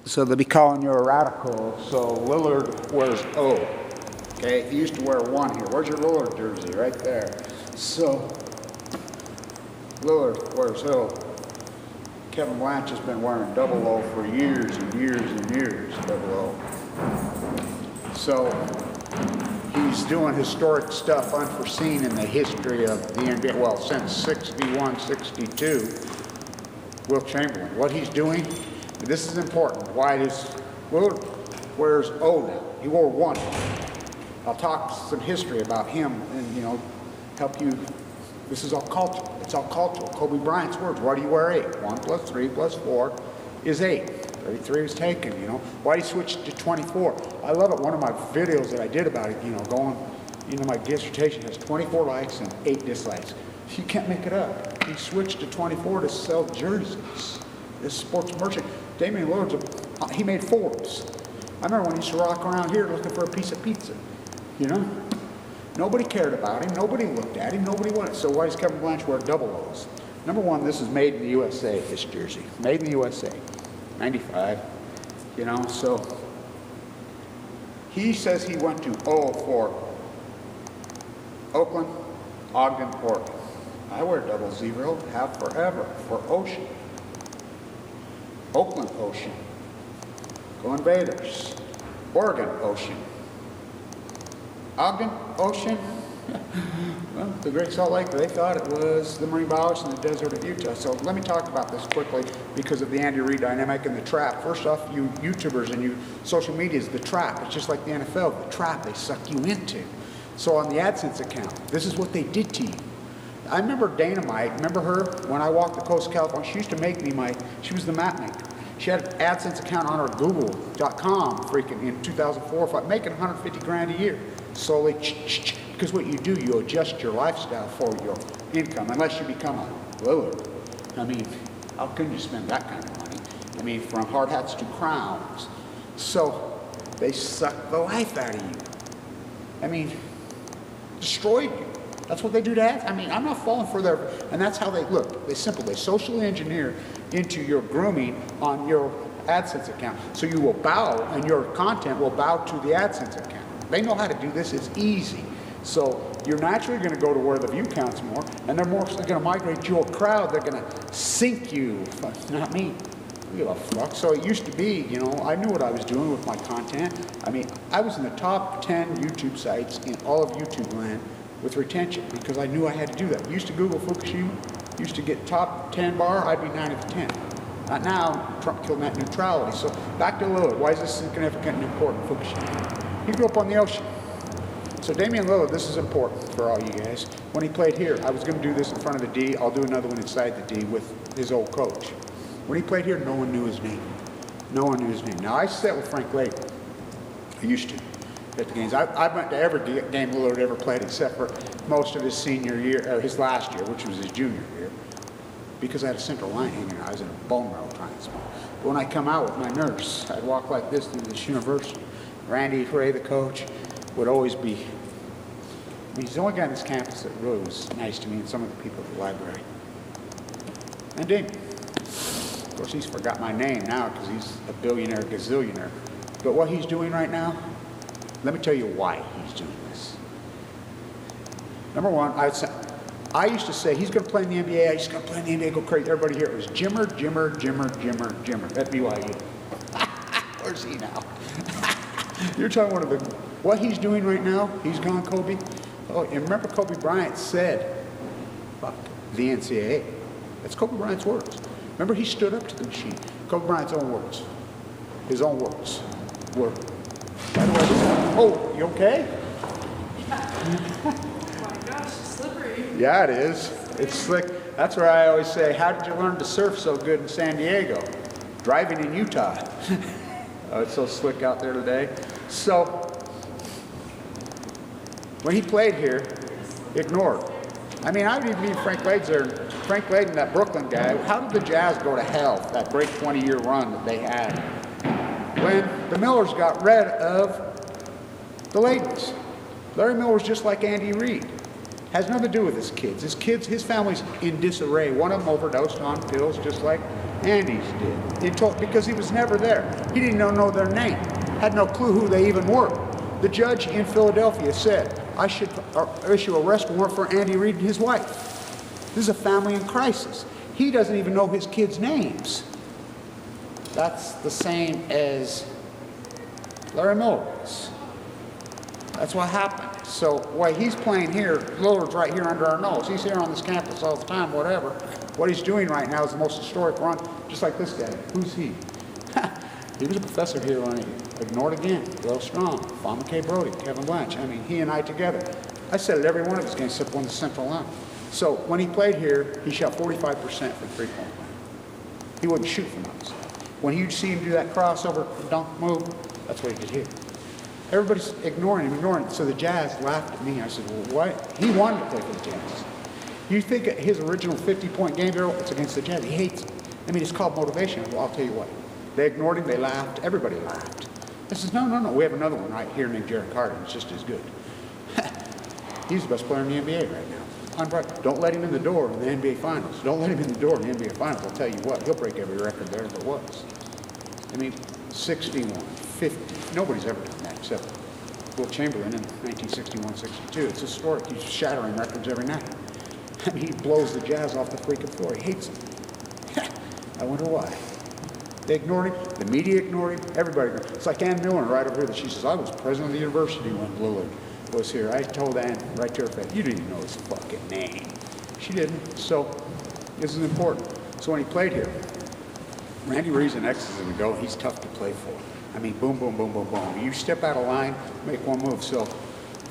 So they'll be calling you a radical. So Lillard wears O. Okay, he used to wear 1 here. Where's your Lillard jersey? Right there. So Lillard wears O. Kevin Blanch has been wearing double O for years and years and years, double O. So he's doing historic stuff unforeseen in the history of the NBA. Well, since 61, 62, Wilt Chamberlain. What he's doing, this is important. Why does Lillard wears O now? He wore 1. I'll talk some history about him and, you know, help you. This is all cultural. It's all cultural. Kobe Bryant's words. Why do you wear 8? 1 plus 3 plus 4 is 8. 33 was taken, you know. Why do you switch to 24? I love it. One of my videos that I did about it, you know, going, you know, my dissertation has 24 likes and 8 dislikes. You can't make it up. He switched to 24 to sell jerseys. This sports merchant. Damian Lillard, he made Forbes. I remember when he used to rock around here looking for a piece of pizza, you know. Nobody cared about him. Nobody looked at him. Nobody wanted. So why does Kevin Blanch wear double O's? Number one, this is made in the USA, this jersey. Made in the USA. 95. You know, so he says he went to O for Oakland, Ogden, Oregon. I wear 00, have forever, for Ocean. Oakland, Ocean. Go Invaders. Oregon, Ocean. Ogden, Ocean. Well, the Great Salt Lake, they thought it was the Marine Bowers in the desert of Utah. So let me talk about this quickly because of the Andy Reid dynamic and the trap. First off, you YouTubers and you social media is the trap. It's just like the NFL, the trap they suck you into. So on the AdSense account, this is what they did to you. I remember Dynamite, remember her? When I walked the coast of California, she used to make me she was the map maker. She had an AdSense account on her Google.com freaking in 2004, making 150 grand a year. Slowly, because what you do, you adjust your lifestyle for your income, unless you become a Lillard. I mean, how can you spend that kind of money? I mean, from hard hats to crowns. So they suck the life out of you. I mean, destroyed you. That's what they do to ads. I mean, I'm not falling for their, and that's how they look. They socially engineer into your grooming on your AdSense account. So you will bow, and your content will bow to the AdSense account. They know how to do this. It's easy. So you're naturally going to go to where the view counts more, and they're more going to migrate your crowd. They're going to sink you, not me. I give a fuck. So it used to be, you know, I knew what I was doing with my content. I mean, I was in the top 10 YouTube sites in all of YouTube land with retention because I knew I had to do that. Used to Google Fukushima, used to get top 10 bar, I'd be 9 of the 10. Not now, Trump killed net neutrality. So back to Lillard. Why is this significant and important, Fukushima? He grew up on the ocean. So Damian Lillard, this is important for all you guys. When he played here, I was going to do this in front of the D. I'll do another one inside the D with his old coach. When he played here, no one knew his name. No one knew his name. Now, I sat with Frank Layton. I used to at the games. I went to every game Lillard ever played except for most of his senior year, or his last year, which was his junior year, because I had a central line hanging out. I was in a bone marrow transplant. But when I come out with my nurse, I'd walk like this through this university. Randy Ray, the coach, would always be, I mean, he's the only guy on this campus that really was nice to me and some of the people at the library. And Damian. Of course, he's forgot my name now because he's a billionaire, gazillionaire. But what he's doing right now, let me tell you why he's doing this. Number one, I used to say, he's going to play in the NBA, he's going to play in the NBA, go crazy. Everybody here, it was Jimmer at BYU. Where's he now? You're talking one of the, what he's doing right now, he's gone, Kobe. Oh, and remember Kobe Bryant said, fuck the NCAA. That's Kobe Bryant's words. Remember, he stood up to the machine. Kobe Bryant's own words. His own words were, by the way, oh, you okay? Oh my gosh, it's slippery. Yeah, it is. It's slick. That's where I always say, how did you learn to surf so good in San Diego? Driving in Utah. Oh, it's so slick out there today. So, when he played here, ignored. I mean, I would even be Frank Layden, that Brooklyn guy. How did the Jazz go to hell, that great 20-year run that they had? When the Millers got rid of the Laydens. Larry Miller's just like Andy Reid. Has nothing to do with his kids. His family's in disarray. One of them overdosed on pills, just like Andy's did. He told, because he was never there. He didn't even know their name. Had no clue who they even were. The judge in Philadelphia said, I should issue a arrest warrant for Andy Reid and his wife. This is a family in crisis. He doesn't even know his kids' names. That's the same as Larry Miller was. That's what happened. So while he's playing here, Lillard's right here under our nose. He's here on this campus all the time, whatever. What he's doing right now is the most historic run, just like this guy. Who's he? He was a professor here when he ignored again. Will Strong, Farmer K. Brody, Kevin Blanch. I mean, he and I together. I said it every one of his games except one the central line. So when he played here, he shot 45% from three-point line. He wouldn't shoot from outside. When you'd see him do that crossover dunk move, that's what he did here. Everybody's ignoring him. So the Jazz laughed at me. I said, well, what? He wanted to play for the Jazz. You think his original 50-point game there, it's against the Jazz. He hates it. I mean, it's called motivation. Well, I'll tell you what. They ignored him. They laughed. Everybody laughed. I said, no. We have another one right here named Jared Carter. It's just as good. He's the best player in the NBA right now. Don't let him in the door in the NBA Finals. Don't let him in the door in the NBA Finals. I'll tell you what. He'll break every record there ever was. I mean, 61, 50. Nobody's ever done that except Will Chamberlain in 1961-62. It's historic. He's shattering records every night. I mean, he blows the Jazz off the freaking floor. He hates them. I wonder why. They ignored him. The media ignored him. Everybody ignored him. It's like Ann Miller right over here. She says, I was president of the university when Lillard was here. I told Ann right to her face, you didn't even know his fucking name. She didn't. So this is important. So when he played here, Randy Reed's an X's and a go. He's tough to play for. I mean, boom, boom, boom, boom, boom. You step out of line, make one move. So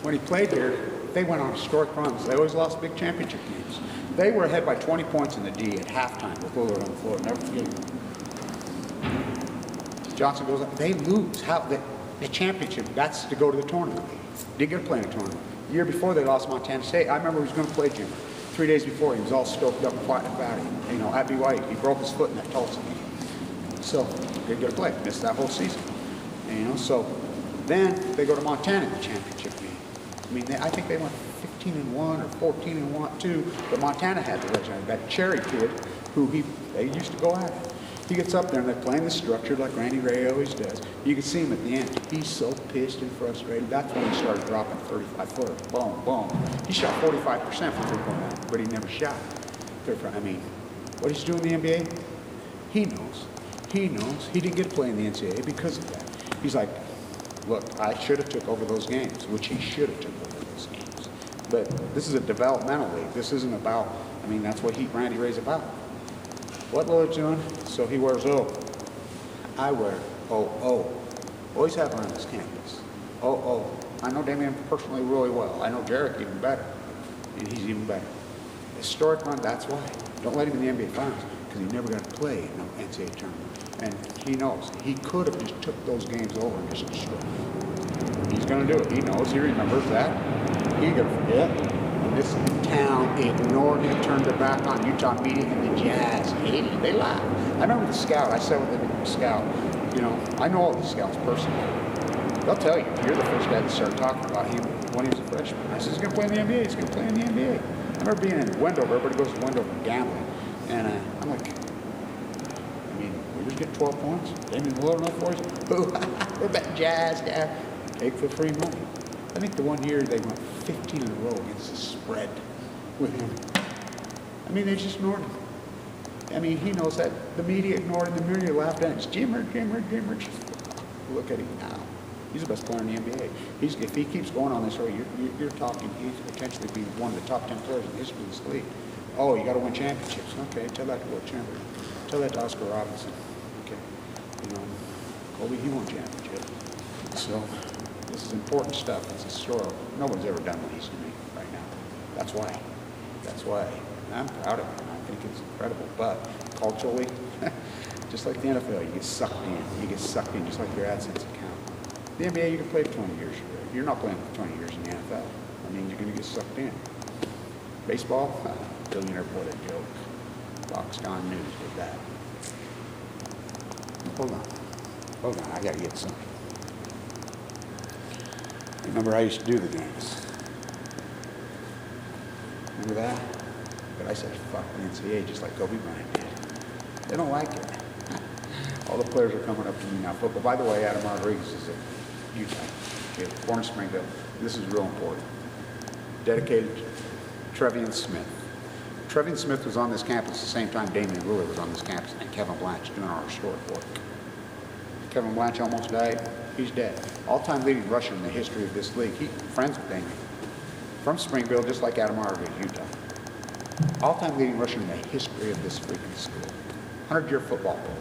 when he played here, they went on historic runs. They always lost big championship games. They were ahead by 20 points in the D at halftime with Lillard on the floor. Never forget it. Johnson goes up. They lose. How? The championship, that's to go to the tournament. Didn't get to play in a tournament. The year before, they lost Montana State. I remember he was going to play Jimmy. 3 days before, he was all stoked up and fighting about it. You know, at BYU, he broke his foot in that Tulsa game. So, didn't get to play. Missed that whole season. And, you know, so then they go to Montana in the championship game. I mean, I think they went 15-1 or 14-1, but Montana had the legend. That Cherry kid, who they used to go at it. He gets up there and they're playing the structure like Randy Ray always does. You can see him at the end. He's so pissed and frustrated. That's when he started dropping 35-footer. Boom, boom. He shot 45% from three-point line, but he never shot. I mean, what he's doing in the NBA, he knows. He knows. He didn't get to play in the NCAA because of that. He's like, look, I should have took over those games, which he should have took over those games. But this is a developmental league. This isn't about, I mean, that's what Randy Ray's about. What Lillard's doing? So he wears O. I wear O. Always have on this campus. O. I know Damian personally really well. I know Jarek even better. And he's even better. Historic run, that's why. Don't let him in the NBA Finals because he never got to play in the NCAA tournament. And he knows. He could have just took those games over and just destroyed them. He's going to do it. He knows. He remembers that. He ain't going to forget. This town ignored him, turned their back on Utah media, and the Jazz hated him. They laughed. I remember the scout. I sat with the scout. You know, I know all these scouts personally. They'll tell you, you're the first guy that started talking about him when he was a freshman. I said, he's going to play in the NBA. He's going to play in the NBA. I remember being in Wendover. Everybody goes to Wendover gambling. And I'm like, I mean, we're just getting 12 points. Damian Lillard enough for us? We're betting Jazz, yeah. Take for free money. I think the one year they went 15 in a row against the spread with him. I mean, they just ignored him. I mean, he knows that. The media ignored him. The media laughed at him. It's Jimmer. Look at him now. He's the best player in the NBA. If he keeps going on this way, you're talking, he's potentially be one of the top 10 players in the history of this league. Oh, you got to win championships. Okay, tell that to Will Chamberlain. Tell that to Oscar Robinson. Okay, you know, Kobe, he won championships. So. This is important stuff. It's historical. No one's ever done what he's doing right now. That's why. That's why. I'm proud of him. I think it's incredible. But culturally, just like the NFL, you get sucked in. You get sucked in just like your AdSense account. The NBA, you can play for 20 years. You're not playing for 20 years in the NFL. I mean, you're going to get sucked in. Baseball, billionaire, what a joke. Foxconn News did that. Hold on. I got to get something. Remember, I used to do the games. Remember that? But I said, fuck the NCAA, just like Kobe Bryant did. They don't like it. All the players are coming up to me now. Football. By the way, Adam Rodriguez is at Utah. Okay, born in Springfield. This is real important. Dedicated to Trevian Smith. Trevian Smith was on this campus at the same time Damian Lillard was on this campus, and Kevin Blanch doing our historic work. Kevin Blanch almost died. He's dead. All-time leading rusher in the history of this league. He friends with Damian. From Springfield, just like Adam Rodriguez, Utah. All-time leading rusher in the history of this freaking school. 100-year football player.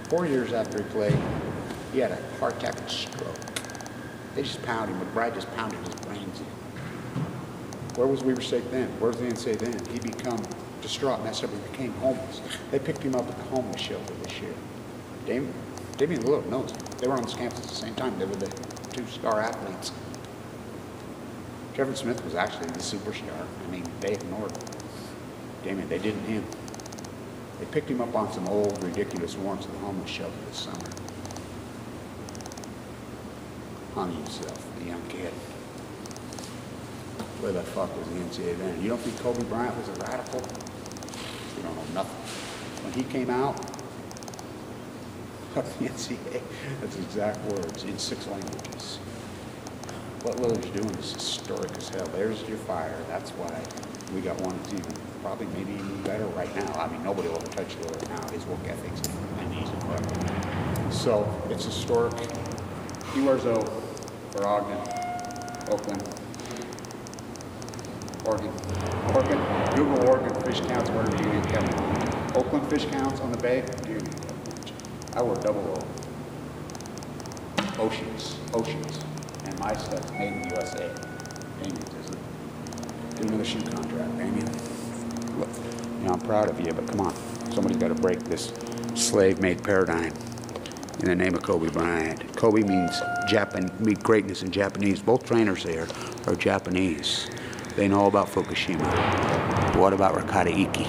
4 years after he played, he had a heart attack and stroke. They just pounded him. McBride just pounded his brains in. Where was Weber State then? Where's the NCAA then? He became distraught, messed up, and became homeless. They picked him up at the homeless shelter this year. Damian Lillard knows him. They were on this campus at the same time. They were the two star athletes. Kevin Smith was actually the superstar. I mean, they ignored Damian. They didn't him. They picked him up on some old, ridiculous warrants at the homeless shelter this summer. Hung himself, the young kid. Where the fuck was the NCAA then? You don't think Kobe Bryant was a radical? You don't know nothing. When he came out of the NCAA, that's exact words, in 6 languages. What Lillard's doing is historic as hell. There's your fire. That's why we got one that's even, probably maybe even better right now. I mean, nobody will ever touch Lillard now. His work ethic's, and he's incredible. So, it's historic. He wears O for Ogden, Oakland, Oregon. Google Oregon fish counts, wherever you need them. Oakland fish counts on the bay, dude. I wear double O. Oceans. And my stuff's made in the USA. Damian, do another shoe contract, Damian. Look, you know, I'm proud of you, but come on. Somebody's got to break this slave-made paradigm in the name of Kobe Bryant. Kobe means greatness in Japanese. Both trainers there are Japanese. They know about FUKUSHIMA. What about Rakata Iki?